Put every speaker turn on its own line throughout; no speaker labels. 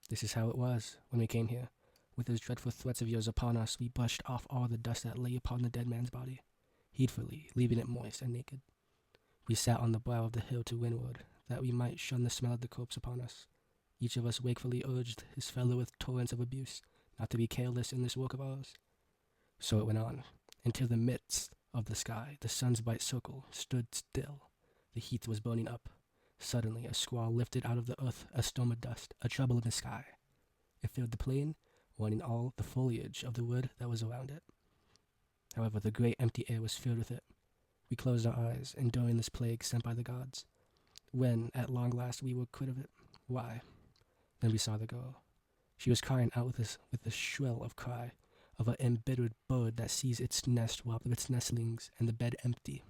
This is how it was when we came here. With those dreadful threats of yours upon us, we brushed off all the dust that lay upon the dead man's body, heedfully leaving it moist and naked. We sat on the brow of the hill to windward, that we might shun the smell of the corpse upon us. Each of us wakefully urged his fellow with torrents of abuse not to be careless in this work of ours. So it went on, until the midst of the sky, the sun's bright circle stood still. The heath was burning up. Suddenly a squall lifted out of the earth a storm of dust, a trouble in the sky. It filled the plain, warning all the foliage of the wood that was around it. However, the great empty air was filled with it. We closed our eyes, enduring this plague sent by the gods. When, at long last, we were quit of it, why? Then we saw the girl. She was crying out with a shrill of cry of an embittered bird that sees its nest robbed of its nestlings and the bed empty.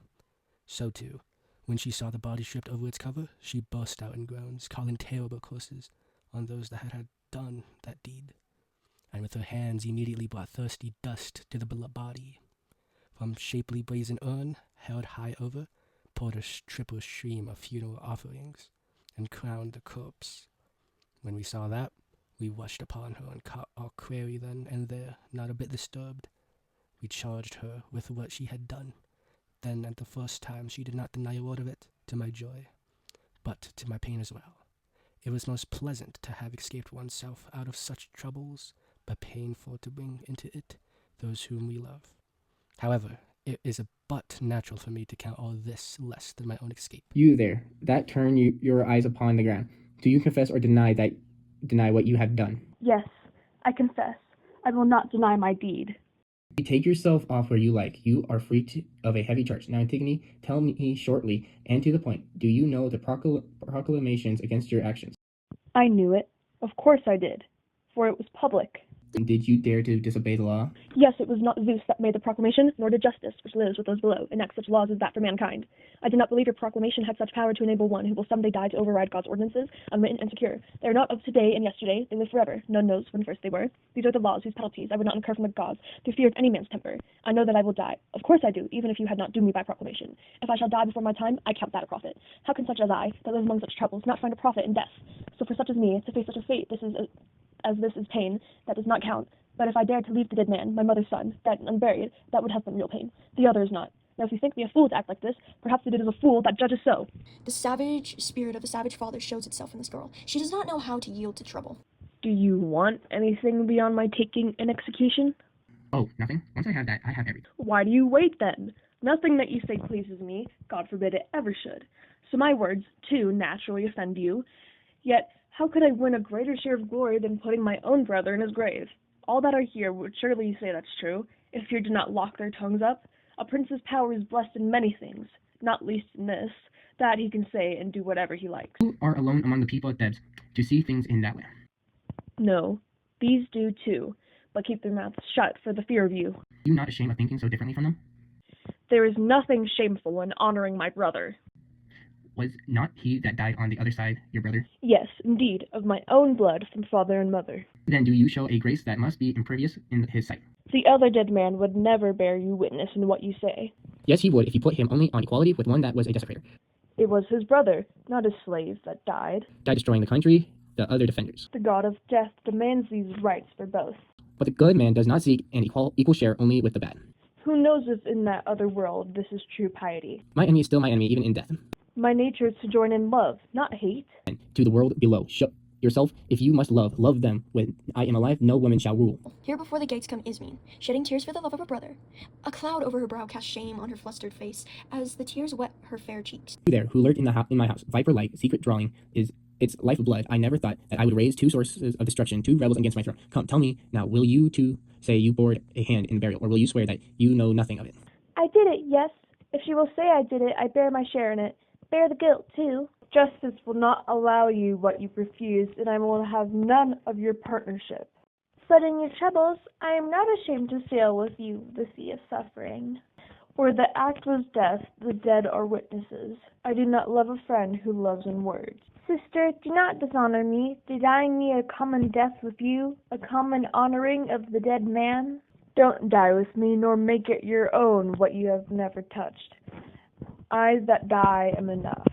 So, too, when she saw the body stripped over its cover, she burst out in groans, calling terrible curses on those that had done that deed, and with her hands immediately brought thirsty dust to the body. From shapely brazen urn, held high over, poured a triple stream of funeral offerings, and crowned the corpse. When we saw that, we rushed upon her and caught our quarry then and there, not a bit disturbed. We charged her with what she had done. Then at the first time she did not deny a word of it, to my joy, but to my pain as well. It was most pleasant to have escaped oneself out of such troubles, but painful to bring into it those whom we love. However, it is but natural for me to count all this less than my own escape.
You there, that turn your eyes upon the ground. Do you confess or deny what you have done?
Yes, I confess. I will not deny my deed.
You take yourself off where you like. You are free of a heavy charge. Now, Antigone, tell me shortly and to the point. Do you know the proclamations against your actions?
I knew it. Of course I did, for it was public.
And did you dare to disobey the law?
Yes, it was not Zeus that made the proclamation, nor did justice, which lives with those below, enact such laws as that for mankind. I did not believe your proclamation had such power to enable one who will someday die to override God's ordinances, unwritten and secure. They are not of today and yesterday, they live forever. None knows when first they were. These are the laws whose penalties I would not incur from the gods, through fear of any man's temper. I know that I will die. Of course I do, even if you had not doomed me by proclamation. If I shall die before my time, I count that a profit. How can such as I, that live among such troubles, not find a profit in death? So for such as me, to face such a fate, this is pain, that does not count. But if I dared to leave the dead man, my mother's son, dead and unburied, that would have been real pain. The other is not. Now if you think me a fool to act like this, perhaps it is a fool that judges so.
The savage spirit of the savage father shows itself in this girl. She does not know how to yield to trouble.
Do you want anything beyond my taking and execution?
Oh, nothing? Once I have that, I have everything.
Why do you wait then? Nothing that you say pleases me, God forbid it ever should. So my words, too, naturally offend you. Yet, how could I win a greater share of glory than putting my own brother in his grave? All that are here would surely say that's true, if fear did not lock their tongues up. A prince's power is blessed in many things, not least in this, that he can say and do whatever he likes.
You are alone among the people of Thebes to see things in that way.
No, these do too, but keep their mouths shut for the fear of you.
Are you not ashamed of thinking so differently from them?
There is nothing shameful in honoring my brother.
Was not he that died on the other side your brother?
Yes, indeed, of my own blood from father and mother.
Then do you show a grace that must be impervious in his sight?
The other dead man would never bear you witness in what you say.
Yes, he would, if you put him only on equality with one that was a desecrator.
It was his brother, not his slave, that died.
Died destroying the country, the other defenders.
The god of death demands these rights for both.
But the good man does not seek an equal share only with the bad.
Who knows if in that other world this is true piety?
My enemy is still my enemy, even in death.
My nature is to join in love, not hate.
And to the world below, show yourself, if you must love them. When I am alive, no woman shall rule.
Here before the gates come Ismene, shedding tears for the love of her brother. A cloud over her brow casts shame on her flustered face, as the tears wet her fair cheeks.
You there, who lurk in my house, viper-like, secret drawing, is its lifeblood. I never thought that I would raise two sources of destruction, two rebels against my throne. Come, tell me now, will you two say you bore a hand in burial, or will you swear that you know nothing of it?
I did it, yes. If she will say I did it, I bear my share in it. Bear the guilt, too.
Justice will not allow you what you've refused, and I will have none of your partnership.
But in your troubles, I am not ashamed to sail with you the sea of suffering.
Where the act was death, the dead are witnesses. I do not love a friend who loves in words.
Sister, do not dishonor me, denying me a common death with you, a common honoring of the dead man.
Don't die with me, nor make it your own what you have never touched. I that die am enough.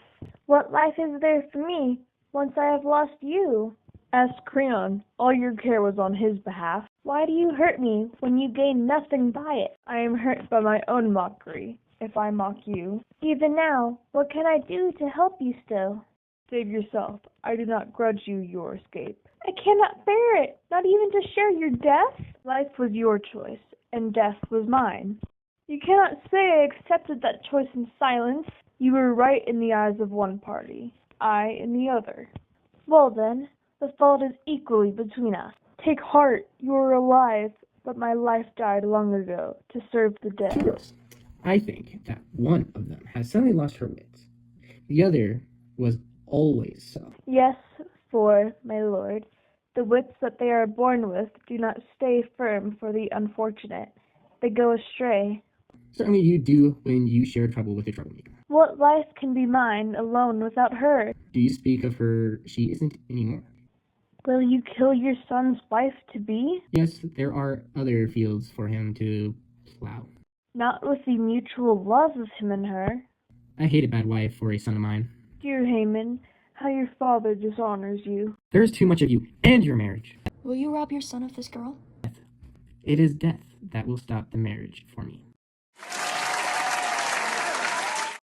What life is there for me, once I have lost you? Ask Creon. All your care was on his behalf. Why do you hurt me when you gain nothing by it? I am hurt by my own mockery, if I mock you. Even now, what can I do to help you still? Save yourself. I do not grudge you your escape. I cannot bear it, not even to share your death. Life was your choice, and death was mine. You cannot say I accepted that choice in silence. You were right in the eyes of one party, I in the other. Well then, the fault is equally between us. Take heart, you are alive, but my life died long ago to serve the
Two
dead.
girls. I think that one of them has suddenly lost her wits. The other was always so.
Yes, for, my lord, the wits that they are born with do not stay firm for the unfortunate. They go astray.
Certainly you do when you share trouble with a troublemaker.
What life can be mine alone without her?
Do you speak of her? She isn't anymore.
Will you kill your son's wife to be?
Yes, there are other fields for him to plow.
Not with the mutual love of him and her.
I hate a bad wife for a son of mine.
Dear Haman, how your father dishonors you.
There is too much of you and your marriage.
Will you rob your son of this girl?
It is death that will stop the marriage for me.